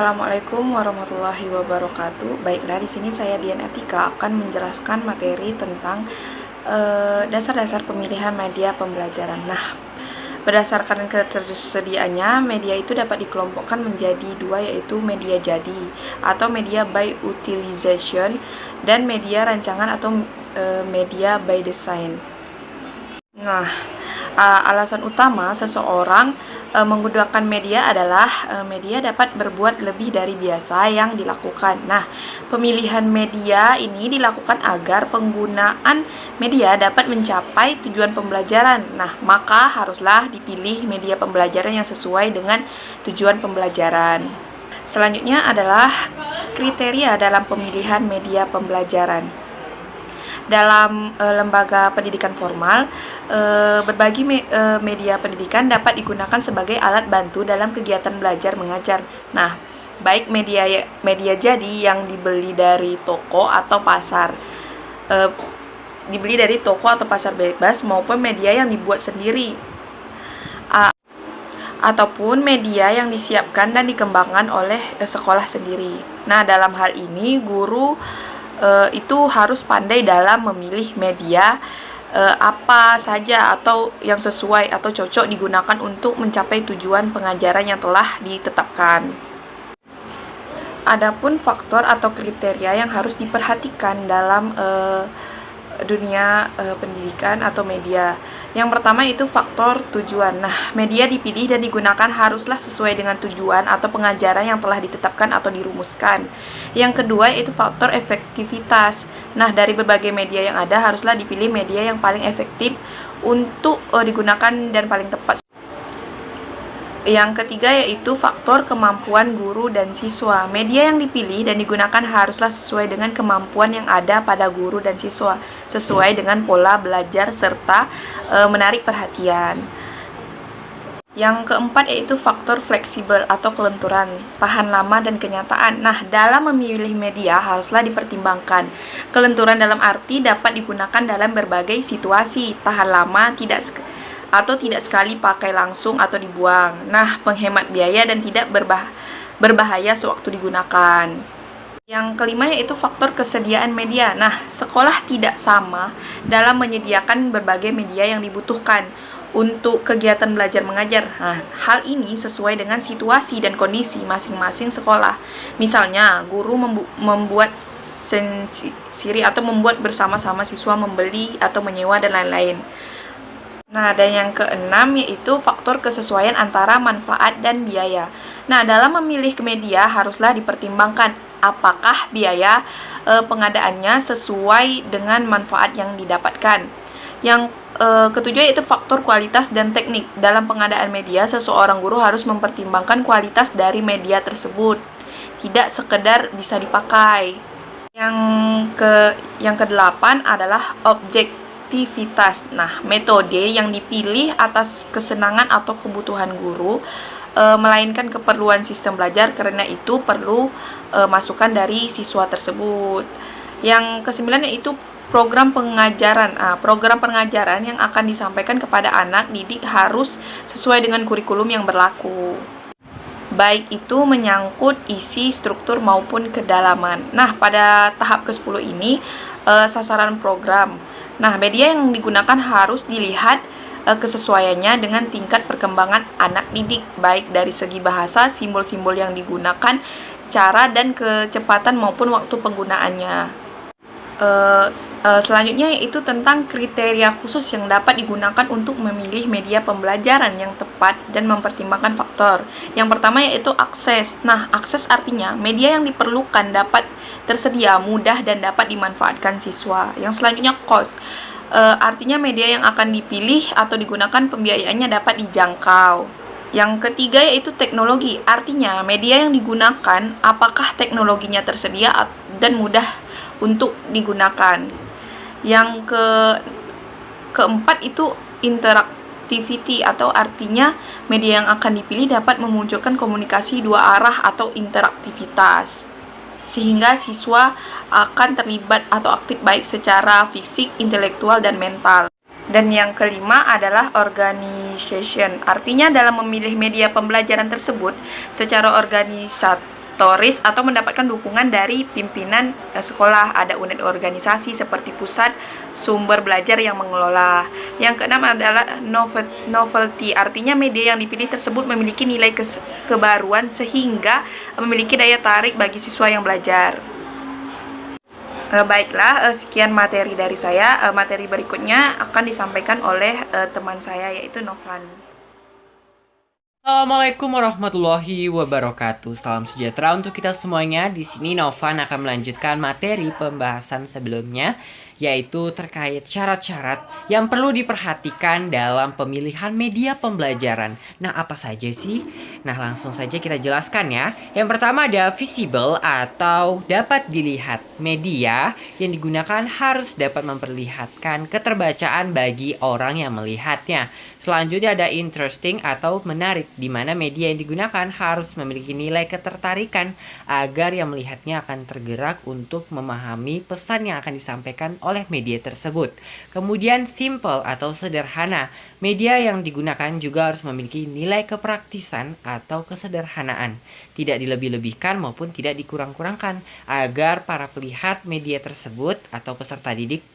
Assalamualaikum warahmatullahi wabarakatuh. Baiklah, di sini saya Dian Etika akan menjelaskan materi tentang dasar-dasar pemilihan media pembelajaran. Nah, berdasarkan ketersediaannya, media itu dapat dikelompokkan menjadi dua, yaitu media jadi atau media by utilization dan media rancangan atau media by design. Nah, alasan utama seseorang menggunakan media adalah media dapat berbuat lebih dari biasa yang dilakukan. Nah, pemilihan media ini dilakukan agar penggunaan media dapat mencapai tujuan pembelajaran. Nah, maka haruslah dipilih media pembelajaran yang sesuai dengan tujuan pembelajaran. Selanjutnya adalah kriteria dalam pemilihan media pembelajaran. Dalam lembaga pendidikan formal, berbagai media pendidikan dapat digunakan sebagai alat bantu dalam kegiatan belajar mengajar. Nah, baik media jadi yang dibeli dari toko atau pasar bebas maupun media yang dibuat sendiri, ataupun media yang disiapkan dan dikembangkan oleh sekolah sendiri. Nah, dalam hal ini guru itu harus pandai dalam memilih media apa saja atau yang sesuai atau cocok digunakan untuk mencapai tujuan pengajaran yang telah ditetapkan. Adapun faktor atau kriteria yang harus diperhatikan dalam dunia pendidikan atau media. Yang pertama itu faktor tujuan. Nah, media dipilih dan digunakan haruslah sesuai dengan tujuan atau pengajaran yang telah ditetapkan atau dirumuskan. Yang kedua yaitu faktor efektivitas. Nah, dari berbagai media yang ada haruslah dipilih media yang paling efektif untuk digunakan dan paling tepat. Yang ketiga yaitu faktor kemampuan guru dan siswa. Media yang dipilih dan digunakan haruslah sesuai dengan kemampuan yang ada pada guru dan siswa, sesuai dengan pola belajar serta menarik perhatian. Yang keempat yaitu faktor fleksibel atau kelenturan, tahan lama dan kenyataan. Nah, dalam memilih media haruslah dipertimbangkan. Kelenturan dalam arti dapat digunakan dalam berbagai situasi, tahan lama, tidak sekali pakai langsung atau dibuang. Nah, penghemat biaya dan tidak berbahaya sewaktu digunakan. Yang kelima yaitu faktor kesediaan media. Nah, sekolah tidak sama dalam menyediakan berbagai media yang dibutuhkan untuk kegiatan belajar mengajar. Nah, hal ini sesuai dengan situasi dan kondisi masing-masing sekolah. Misalnya, guru membuat sendiri atau membuat bersama-sama siswa, membeli atau menyewa dan lain-lain. Nah, dan yang keenam yaitu faktor kesesuaian antara manfaat dan biaya. Nah, dalam memilih media haruslah dipertimbangkan apakah biaya pengadaannya sesuai dengan manfaat yang didapatkan. Yang ketujuh yaitu faktor kualitas dan teknik. Dalam pengadaan media, seseorang guru harus mempertimbangkan kualitas dari media tersebut, tidak sekedar bisa dipakai. Yang kedelapan adalah objektivitas. Nah, metode yang dipilih atas kesenangan atau kebutuhan guru, melainkan keperluan sistem belajar, karena itu perlu masukan dari siswa tersebut. Yang kesembilan yaitu program pengajaran. Program pengajaran yang akan disampaikan kepada anak didik harus sesuai dengan kurikulum yang berlaku, baik itu menyangkut isi, struktur, maupun kedalaman. Nah, pada tahap ke-10 ini, sasaran program. Nah, media yang digunakan harus dilihat kesesuaiannya dengan tingkat perkembangan anak didik, baik dari segi bahasa, simbol-simbol yang digunakan, cara dan kecepatan maupun waktu penggunaannya. Selanjutnya yaitu tentang kriteria khusus yang dapat digunakan untuk memilih media pembelajaran yang tepat dan mempertimbangkan faktor. Yang pertama yaitu akses. Nah, akses artinya media yang diperlukan dapat tersedia mudah dan dapat dimanfaatkan siswa. Yang selanjutnya cost. Artinya media yang akan dipilih atau digunakan pembiayaannya dapat dijangkau. Yang ketiga yaitu teknologi. Artinya media yang digunakan apakah teknologinya tersedia dan mudah untuk digunakan. Yang keempat itu interactivity, atau artinya media yang akan dipilih dapat memunculkan komunikasi dua arah atau interaktivitas, sehingga siswa akan terlibat atau aktif baik secara fisik, intelektual, dan mental. Dan yang kelima adalah organization. Artinya dalam memilih media pembelajaran tersebut secara organisatoris atau mendapatkan dukungan dari pimpinan sekolah. Ada unit organisasi seperti pusat sumber belajar yang mengelola. Yang keenam adalah novelty, artinya media yang dipilih tersebut memiliki nilai kebaruan sehingga memiliki daya tarik bagi siswa yang belajar. Baiklah, sekian materi dari saya. Materi berikutnya akan disampaikan oleh teman saya, yaitu Novan. Assalamualaikum warahmatullahi wabarakatuh. Salam sejahtera untuk kita semuanya. Di sini Novan akan melanjutkan materi pembahasan sebelumnya, yaitu terkait syarat-syarat yang perlu diperhatikan dalam pemilihan media pembelajaran. Nah, apa saja sih? Nah, langsung saja kita jelaskan ya. Yang pertama ada visible atau dapat dilihat. Media yang digunakan harus dapat memperlihatkan keterbacaan bagi orang yang melihatnya. Selanjutnya ada interesting atau menarik, di mana media yang digunakan harus memiliki nilai ketertarikan agar yang melihatnya akan tergerak untuk memahami pesan yang akan disampaikan oleh media tersebut. Kemudian simple atau sederhana. Media yang digunakan juga harus memiliki nilai kepraktisan atau kesederhanaan, tidak dilebih-lebihkan maupun tidak dikurang-kurangkan, agar para pelihat media tersebut atau peserta didik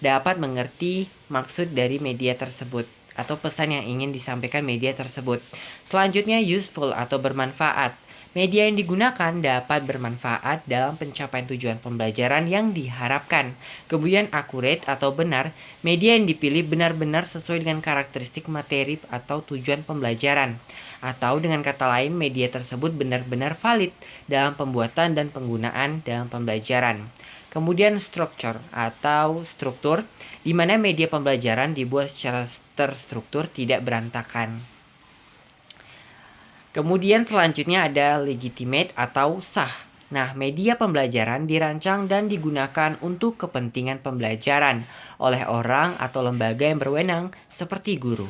dapat mengerti maksud dari media tersebut atau pesan yang ingin disampaikan media tersebut. Selanjutnya useful atau bermanfaat. Media yang digunakan dapat bermanfaat dalam pencapaian tujuan pembelajaran yang diharapkan. Kemudian accurate atau benar. Media yang dipilih benar-benar sesuai dengan karakteristik materi atau tujuan pembelajaran. Atau dengan kata lain, media tersebut benar-benar valid dalam pembuatan dan penggunaan dalam pembelajaran. Kemudian structure atau struktur, di mana media pembelajaran dibuat secara terstruktur, tidak berantakan. Kemudian selanjutnya ada legitimate atau sah. Nah, media pembelajaran dirancang dan digunakan untuk kepentingan pembelajaran oleh orang atau lembaga yang berwenang seperti guru.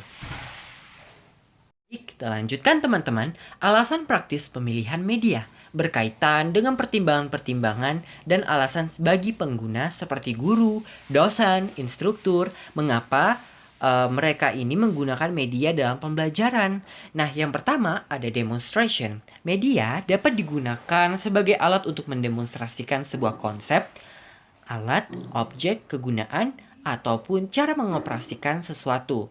Kita lanjutkan teman-teman, alasan praktis pemilihan media berkaitan dengan pertimbangan-pertimbangan dan alasan bagi pengguna seperti guru, dosen, instruktur, mengapa mereka ini menggunakan media dalam pembelajaran. Nah, yang pertama ada demonstration. Media dapat digunakan sebagai alat untuk mendemonstrasikan sebuah konsep, alat, objek, kegunaan, ataupun cara mengoperasikan sesuatu,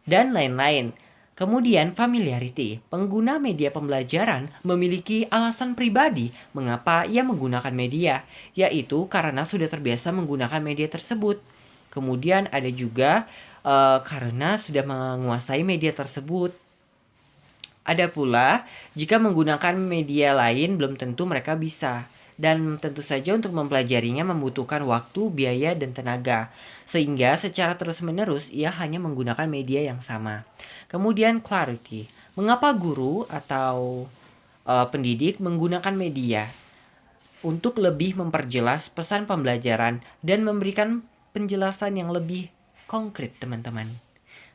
dan lain-lain. Kemudian familiarity, pengguna media pembelajaran memiliki alasan pribadi mengapa ia menggunakan media, yaitu karena sudah terbiasa menggunakan media tersebut. Kemudian ada juga karena sudah menguasai media tersebut. Ada pula jika menggunakan media lain belum tentu mereka bisa. Dan tentu saja untuk mempelajarinya membutuhkan waktu, biaya, dan tenaga. Sehingga secara terus-menerus ia hanya menggunakan media yang sama. Kemudian clarity. Mengapa guru atau pendidik menggunakan media? Untuk lebih memperjelas pesan pembelajaran dan memberikan penjelasan yang lebih konkret, teman-teman.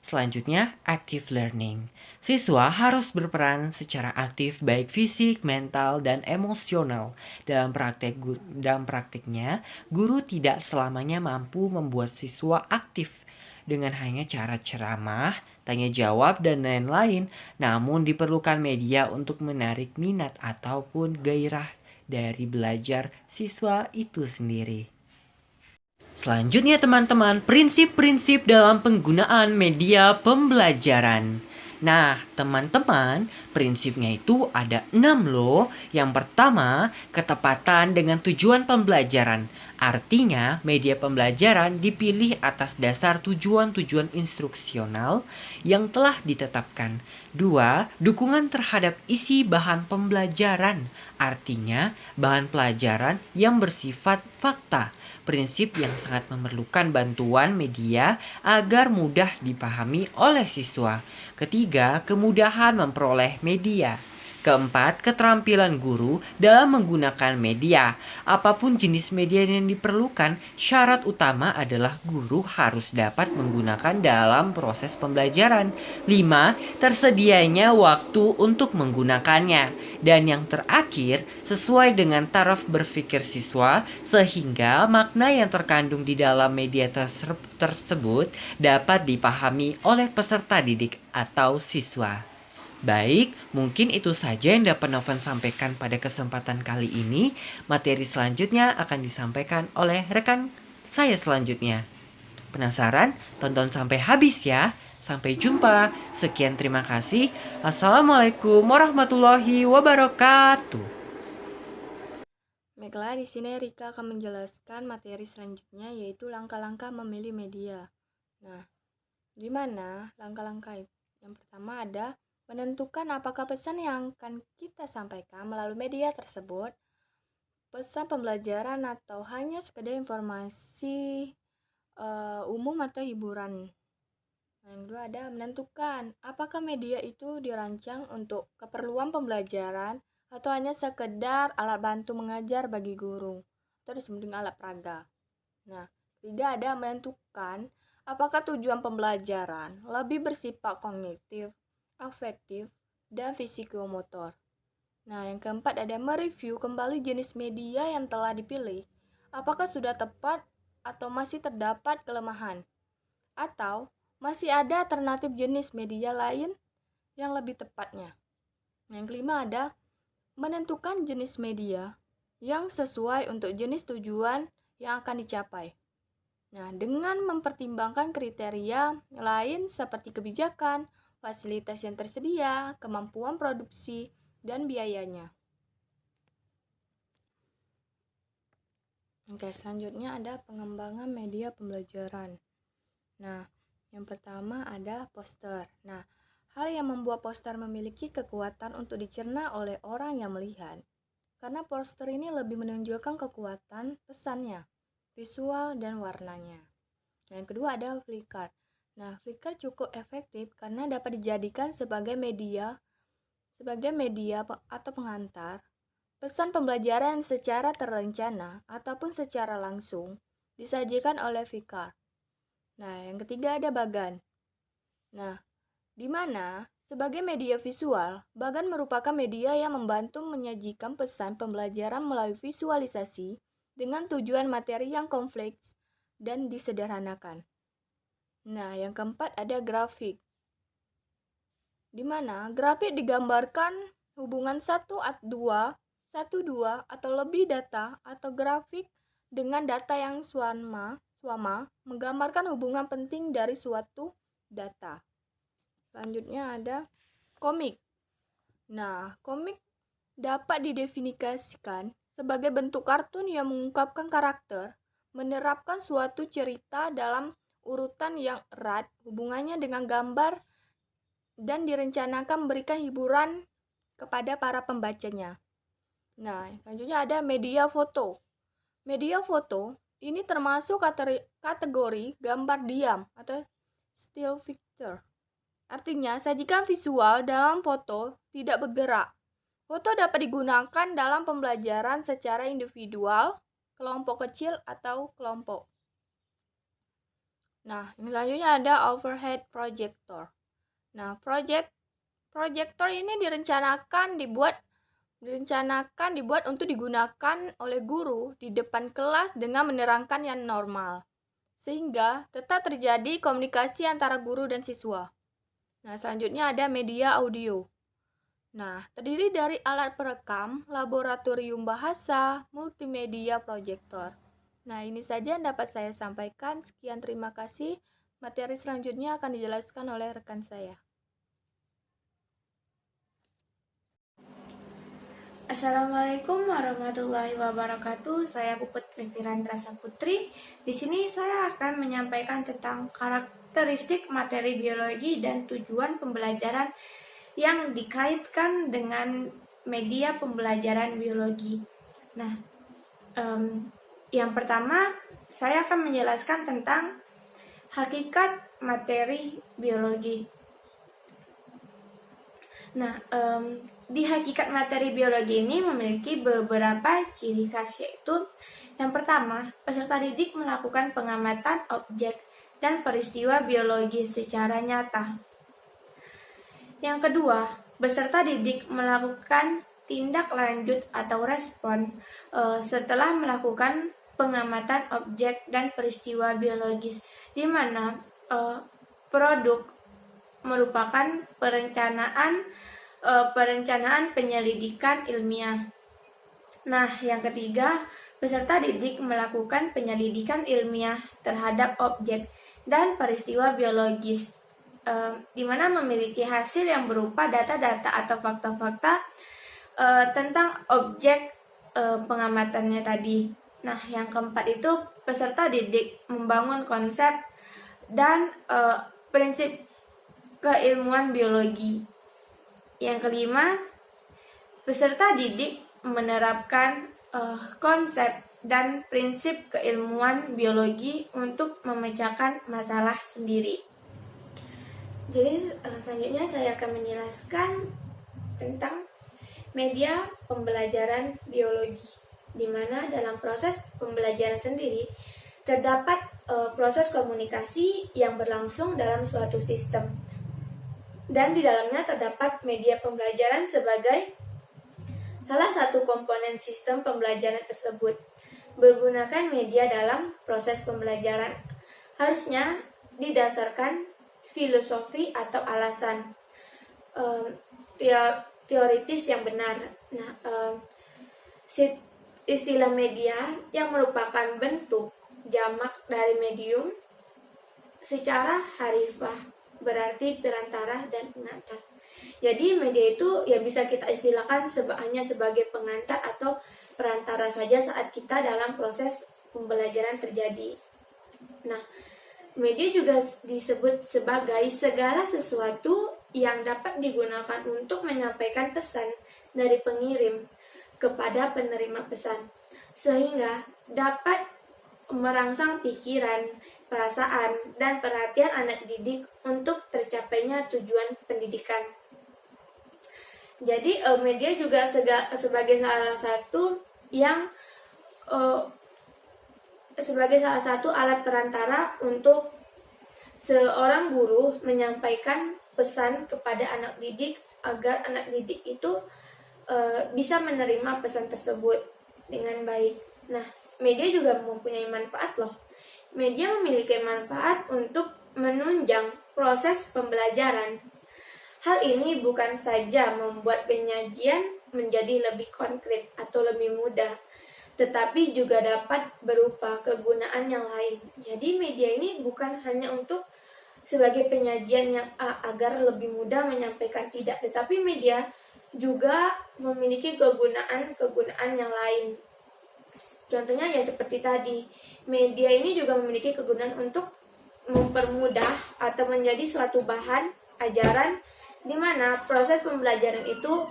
Selanjutnya, active learning. Siswa harus berperan secara aktif baik fisik, mental, dan emosional. Dalam prakteknya, guru tidak selamanya mampu membuat siswa aktif dengan hanya cara ceramah, tanya jawab, dan lain-lain. Namun diperlukan media untuk menarik minat ataupun gairah dari belajar siswa itu sendiri. Selanjutnya teman-teman, prinsip-prinsip dalam penggunaan media pembelajaran. Nah teman-teman, prinsipnya itu ada 6 loh. Yang pertama, ketepatan dengan tujuan pembelajaran. Artinya, media pembelajaran dipilih atas dasar tujuan-tujuan instruksional yang telah ditetapkan. 2. Dukungan terhadap isi bahan pembelajaran. Artinya, bahan pelajaran yang bersifat fakta. Prinsip yang sangat memerlukan bantuan media agar mudah dipahami oleh siswa. Ketiga, kemudahan memperoleh media. Keempat, keterampilan guru dalam menggunakan media. Apapun jenis media yang diperlukan, syarat utama adalah guru harus dapat menggunakan dalam proses pembelajaran. 5. Tersedianya waktu untuk menggunakannya. Dan yang terakhir, sesuai dengan taraf berpikir siswa, sehingga makna yang terkandung di dalam media tersebut dapat dipahami oleh peserta didik atau siswa. Baik, mungkin itu saja yang dapat Noven sampaikan pada kesempatan kali ini. Materi selanjutnya akan disampaikan oleh rekan saya selanjutnya. Penasaran? Tonton sampai habis ya. Sampai jumpa. Sekian, terima kasih. Assalamualaikum warahmatullahi wabarakatuh. Baiklah, di sini Rika akan menjelaskan materi selanjutnya yaitu langkah-langkah memilih media. Nah, gimana langkah-langkah itu? Yang pertama ada menentukan apakah pesan yang akan kita sampaikan melalui media tersebut pesan pembelajaran atau hanya sekedar informasi umum atau hiburan. Nah, yang kedua ada menentukan apakah media itu dirancang untuk keperluan pembelajaran atau hanya sekedar alat bantu mengajar bagi guru atau disebut dengan alat peraga. Nah, ketiga ada menentukan apakah tujuan pembelajaran lebih bersifat kognitif, afektif, dan fisikomotor. Nah, yang keempat ada mereview kembali jenis media yang telah dipilih. Apakah sudah tepat atau masih terdapat kelemahan? Atau masih ada alternatif jenis media lain yang lebih tepatnya. Yang kelima ada menentukan jenis media yang sesuai untuk jenis tujuan yang akan dicapai. Nah, dengan mempertimbangkan kriteria lain seperti kebijakan, fasilitas yang tersedia, kemampuan produksi, dan biayanya. Oke, selanjutnya ada pengembangan media pembelajaran. Nah, yang pertama ada poster. Nah, hal yang membuat poster memiliki kekuatan untuk dicerna oleh orang yang melihat. Karena poster ini lebih menunjukkan kekuatan pesannya, visual dan warnanya. Yang kedua ada flipchart. Nah, flipchart cukup efektif karena dapat dijadikan sebagai media atau pengantar pesan pembelajaran secara terencana ataupun secara langsung disajikan oleh flipchart. Nah, yang ketiga ada bagan. Nah, di mana sebagai media visual, bagan merupakan media yang membantu menyajikan pesan pembelajaran melalui visualisasi dengan tujuan materi yang kompleks dan disederhanakan. Nah, yang keempat ada grafik. Di mana grafik digambarkan hubungan 1-2 atau lebih data atau grafik dengan data yang sama menggambarkan hubungan penting dari suatu data. Selanjutnya ada komik. Nah, komik dapat didefinisikan sebagai bentuk kartun yang mengungkapkan karakter, menerapkan suatu cerita dalam urutan yang erat hubungannya dengan gambar dan direncanakan memberikan hiburan kepada para pembacanya. Nah, selanjutnya ada media foto. Media foto ini termasuk kategori gambar diam atau still picture. Artinya, sajikan visual dalam foto tidak bergerak. Foto dapat digunakan dalam pembelajaran secara individual, kelompok kecil, atau kelompok. Nah, selanjutnya ada overhead projector. Nah, proyektor ini direncanakan dibuat untuk digunakan oleh guru di depan kelas dengan menerangkan yang normal, sehingga tetap terjadi komunikasi antara guru dan siswa. Nah, selanjutnya ada media audio. Nah, terdiri dari alat perekam, laboratorium bahasa, multimedia, proyektor. Nah, ini saja yang dapat saya sampaikan. Sekian, terima kasih. Materi selanjutnya akan dijelaskan oleh rekan saya. Assalamualaikum warahmatullahi wabarakatuh. Saya Puput Rifirandra Saputri. Di sini saya akan menyampaikan tentang karakteristik materi biologi dan tujuan pembelajaran yang dikaitkan dengan media pembelajaran biologi. Nah, yang pertama saya akan menjelaskan tentang hakikat materi biologi. Nah, di hakikat materi biologi ini memiliki beberapa ciri khas, yaitu yang pertama, peserta didik melakukan pengamatan objek dan peristiwa biologis secara nyata. Yang kedua, peserta didik melakukan tindak lanjut atau respon setelah melakukan pengamatan objek dan peristiwa biologis, di mana produk merupakan perencanaan penyelidikan ilmiah. Nah, yang ketiga, peserta didik melakukan penyelidikan ilmiah terhadap objek dan peristiwa biologis, di mana memiliki hasil yang berupa data-data atau fakta-fakta tentang objek pengamatannya tadi. Nah, yang keempat itu peserta didik membangun konsep dan prinsip keilmuan biologi. Yang kelima, peserta didik menerapkan konsep dan prinsip keilmuan biologi untuk memecahkan masalah sendiri. Jadi selanjutnya saya akan menjelaskan tentang media pembelajaran biologi, di mana dalam proses pembelajaran sendiri terdapat proses komunikasi yang berlangsung dalam suatu sistem, dan di dalamnya terdapat media pembelajaran sebagai salah satu komponen sistem pembelajaran tersebut. Menggunakan media dalam proses pembelajaran harusnya didasarkan filosofi atau alasan teoritis yang benar. Nah, istilah media yang merupakan bentuk jamak dari medium secara harifah, berarti perantara dan pengantar. Jadi media itu ya bisa kita istilahkan hanya sebagai pengantar atau perantara saja saat kita dalam proses pembelajaran terjadi. Nah, media juga disebut sebagai segala sesuatu yang dapat digunakan untuk menyampaikan pesan dari pengirim kepada penerima pesan, sehingga dapat merangsang pikiran, perasaan, dan perhatian anak didik untuk tercapainya tujuan pendidikan. Jadi media juga sebagai salah satu alat perantara untuk seorang guru menyampaikan pesan kepada anak didik agar anak didik itu bisa menerima pesan tersebut dengan baik. Nah, media juga mempunyai manfaat loh. Media memiliki manfaat untuk menunjang proses pembelajaran. Hal ini bukan saja membuat penyajian menjadi lebih konkret atau lebih mudah, tetapi juga dapat berupa kegunaan yang lain. Jadi media ini bukan hanya untuk sebagai penyajian yang agar lebih mudah menyampaikan, tidak, tetapi media juga memiliki kegunaan yang lain. Contohnya ya seperti tadi, media ini juga memiliki kegunaan untuk mempermudah atau menjadi suatu bahan ajaran di mana proses pembelajaran itu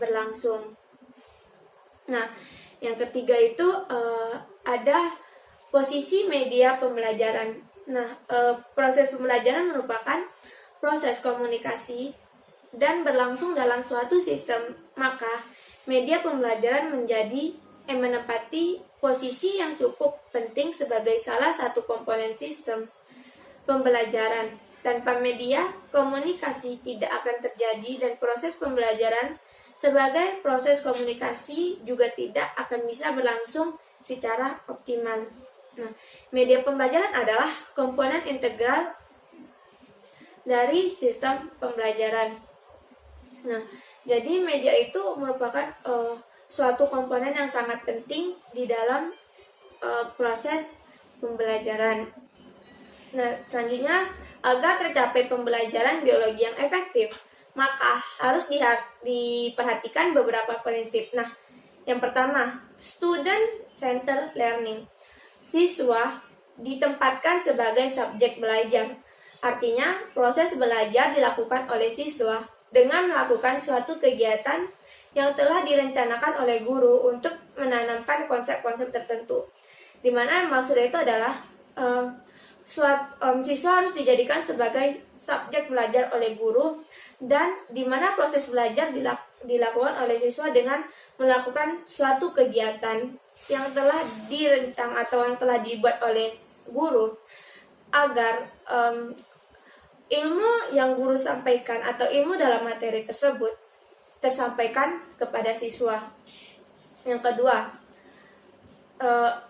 berlangsung. Nah, yang ketiga itu ada posisi media pembelajaran. Nah, proses pembelajaran merupakan proses komunikasi dan berlangsung dalam suatu sistem, maka media pembelajaran menempati posisi yang cukup penting sebagai salah satu komponen sistem pembelajaran. Tanpa media, komunikasi tidak akan terjadi dan proses pembelajaran sebagai proses komunikasi juga tidak akan bisa berlangsung secara optimal. Nah, media pembelajaran adalah komponen integral dari sistem pembelajaran. Nah, jadi media itu merupakan suatu komponen yang sangat penting di dalam proses pembelajaran. Nah, selanjutnya, agar tercapai pembelajaran biologi yang efektif, maka harus diperhatikan beberapa prinsip. Nah, yang pertama, student-centered learning. Siswa ditempatkan sebagai subjek belajar. Artinya, proses belajar dilakukan oleh siswa dengan melakukan suatu kegiatan yang telah direncanakan oleh guru untuk menanamkan konsep-konsep tertentu. Di mana maksudnya itu adalah siswa harus dijadikan sebagai subjek belajar oleh guru, dan di mana proses belajar dilakukan oleh siswa dengan melakukan suatu kegiatan yang telah dirancang atau yang telah dibuat oleh guru agar ilmu yang guru sampaikan atau ilmu dalam materi tersebut tersampaikan kepada siswa. Yang kedua,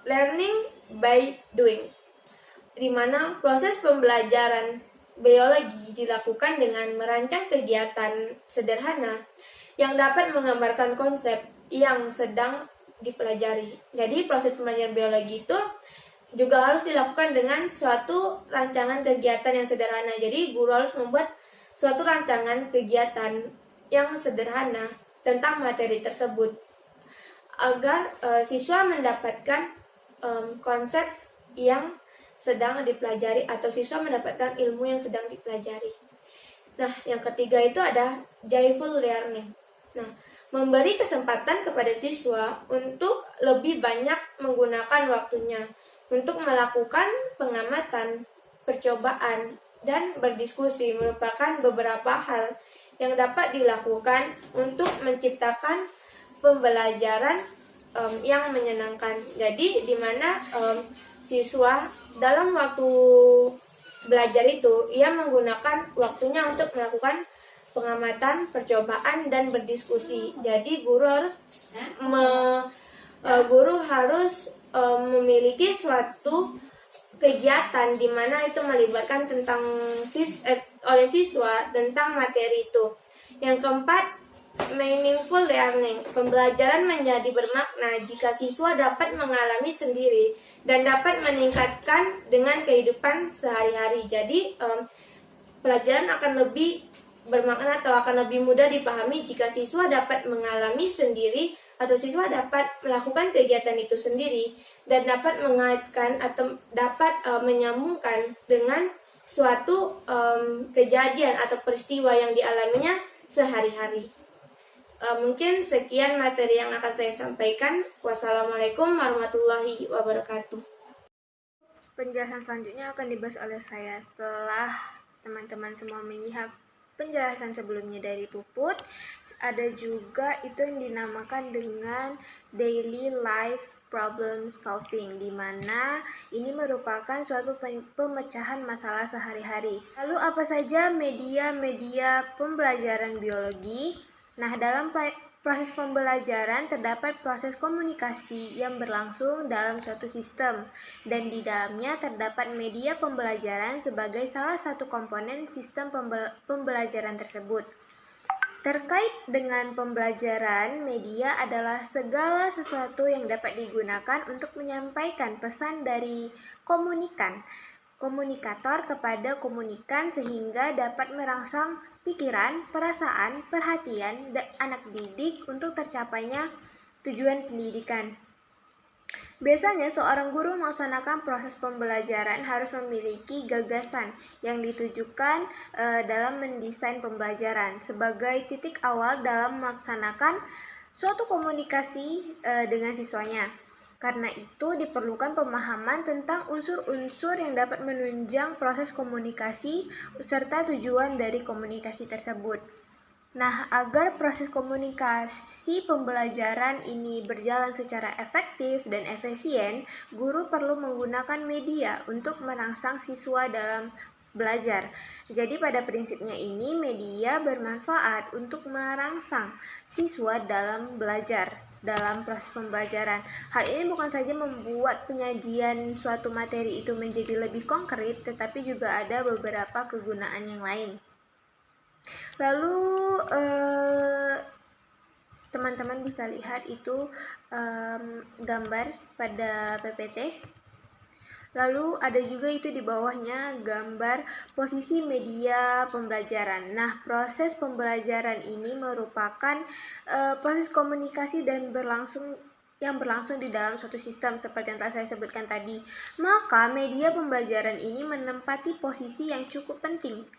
learning by doing, di mana proses pembelajaran biologi dilakukan dengan merancang kegiatan sederhana yang dapat menggambarkan konsep yang sedang dipelajari. Jadi proses pembelajaran biologi itu juga harus dilakukan dengan suatu rancangan kegiatan yang sederhana. Jadi guru harus membuat suatu rancangan kegiatan yang sederhana tentang materi tersebut agar siswa mendapatkan konsep yang sedang dipelajari atau siswa mendapatkan ilmu yang sedang dipelajari. Nah, yang ketiga itu ada joyful learning. Nah, memberi kesempatan kepada siswa untuk lebih banyak menggunakan waktunya untuk melakukan pengamatan, percobaan, dan berdiskusi merupakan beberapa hal yang dapat dilakukan untuk menciptakan pembelajaran yang menyenangkan. Jadi, di mana siswa dalam waktu belajar itu ia menggunakan waktunya untuk melakukan pengamatan, percobaan, dan berdiskusi. Jadi guru harus memiliki suatu kegiatan di mana itu melibatkan oleh siswa tentang materi itu. Yang keempat, meaningful learning. Pembelajaran menjadi bermakna jika siswa dapat mengalami sendiri dan dapat meningkatkan dengan kehidupan sehari-hari. Jadi pelajaran akan lebih bermakna atau akan lebih mudah dipahami jika siswa dapat mengalami sendiri atau siswa dapat melakukan kegiatan itu sendiri dan dapat mengaitkan atau dapat menyambungkan dengan suatu kejadian atau peristiwa yang dialaminya sehari-hari. Mungkin sekian materi yang akan saya sampaikan. Wassalamualaikum warahmatullahi wabarakatuh. Penjelasan selanjutnya akan dibahas oleh saya setelah teman-teman semua melihat penjelasan sebelumnya dari Puput. Ada juga itu yang dinamakan dengan daily life problem solving, di mana ini merupakan suatu pemecahan masalah sehari-hari. Lalu apa saja media-media pembelajaran biologi? Nah, dalam proses pembelajaran terdapat proses komunikasi yang berlangsung dalam suatu sistem, dan di dalamnya terdapat media pembelajaran sebagai salah satu komponen sistem pembelajaran tersebut. Terkait dengan pembelajaran, media adalah segala sesuatu yang dapat digunakan untuk menyampaikan pesan dari komunikator kepada komunikan sehingga dapat merangsang pikiran, perasaan, perhatian anak didik untuk tercapainya tujuan pendidikan. Biasanya seorang guru melaksanakan proses pembelajaran harus memiliki gagasan yang ditujukan dalam mendesain pembelajaran sebagai titik awal dalam melaksanakan suatu komunikasi dengan siswanya. Karena itu diperlukan pemahaman tentang unsur-unsur yang dapat menunjang proses komunikasi serta tujuan dari komunikasi tersebut. Nah, agar proses komunikasi pembelajaran ini berjalan secara efektif dan efisien, guru perlu menggunakan media untuk merangsang siswa dalam belajar. Jadi pada prinsipnya ini media bermanfaat untuk merangsang siswa dalam belajar dalam proses pembelajaran. Hal ini bukan saja membuat penyajian suatu materi itu menjadi lebih konkret, tetapi juga ada beberapa kegunaan yang lain. Lalu teman-teman bisa lihat itu gambar pada PPT. Lalu ada juga itu di bawahnya gambar posisi media pembelajaran. Nah, proses pembelajaran ini merupakan proses komunikasi dan yang berlangsung di dalam suatu sistem seperti yang telah saya sebutkan tadi. Maka media pembelajaran ini menempati posisi yang cukup penting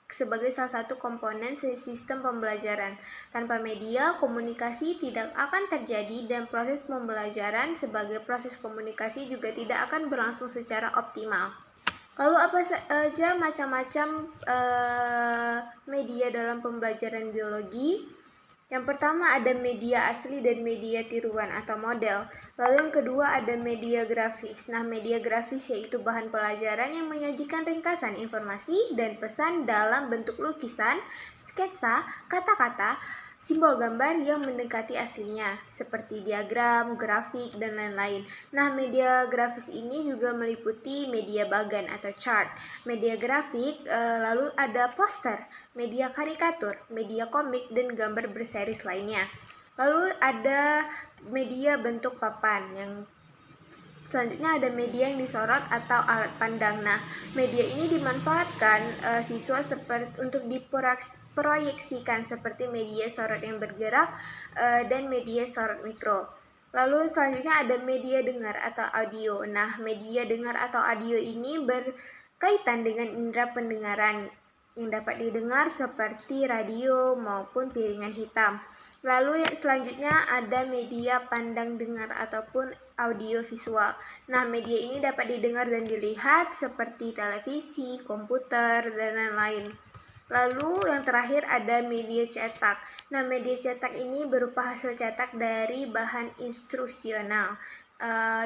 sebagai salah satu komponen sistem pembelajaran. Tanpa media, komunikasi tidak akan terjadi dan proses pembelajaran sebagai proses komunikasi juga tidak akan berlangsung secara optimal. Lalu apa saja macam-macam media dalam pembelajaran biologi? Yang pertama ada media asli dan media tiruan atau model. Lalu yang kedua ada media grafis. Nah, media grafis yaitu bahan pelajaran yang menyajikan ringkasan informasi dan pesan dalam bentuk lukisan, sketsa, kata-kata, simbol gambar yang mendekati aslinya, seperti diagram, grafik, dan lain-lain. Nah, media grafis ini juga meliputi media bagan atau chart, media grafik, lalu ada poster, media karikatur, media komik, dan gambar berseris lainnya. Lalu ada media bentuk papan yang selanjutnya ada media yang disorot atau alat pandang. Nah, media ini dimanfaatkan siswa untuk diproyeksikan seperti media sorot yang bergerak dan media sorot mikro. Lalu selanjutnya ada media dengar atau audio. Nah, media dengar atau audio ini berkaitan dengan indera pendengaran yang dapat didengar seperti radio maupun piringan hitam. Lalu selanjutnya ada media pandang dengar ataupun audio visual. Nah, media ini dapat didengar dan dilihat seperti televisi, komputer, dan lain-lain. Lalu yang terakhir ada media cetak. Nah, media cetak ini berupa hasil cetak dari bahan instruksional.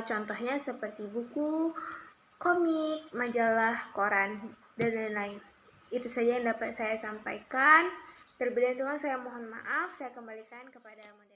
Contohnya seperti buku, komik, majalah, koran, dan lain-lain. Itu saja yang dapat saya sampaikan. Terlebih dahulu saya mohon maaf, saya kembalikan kepada moderator.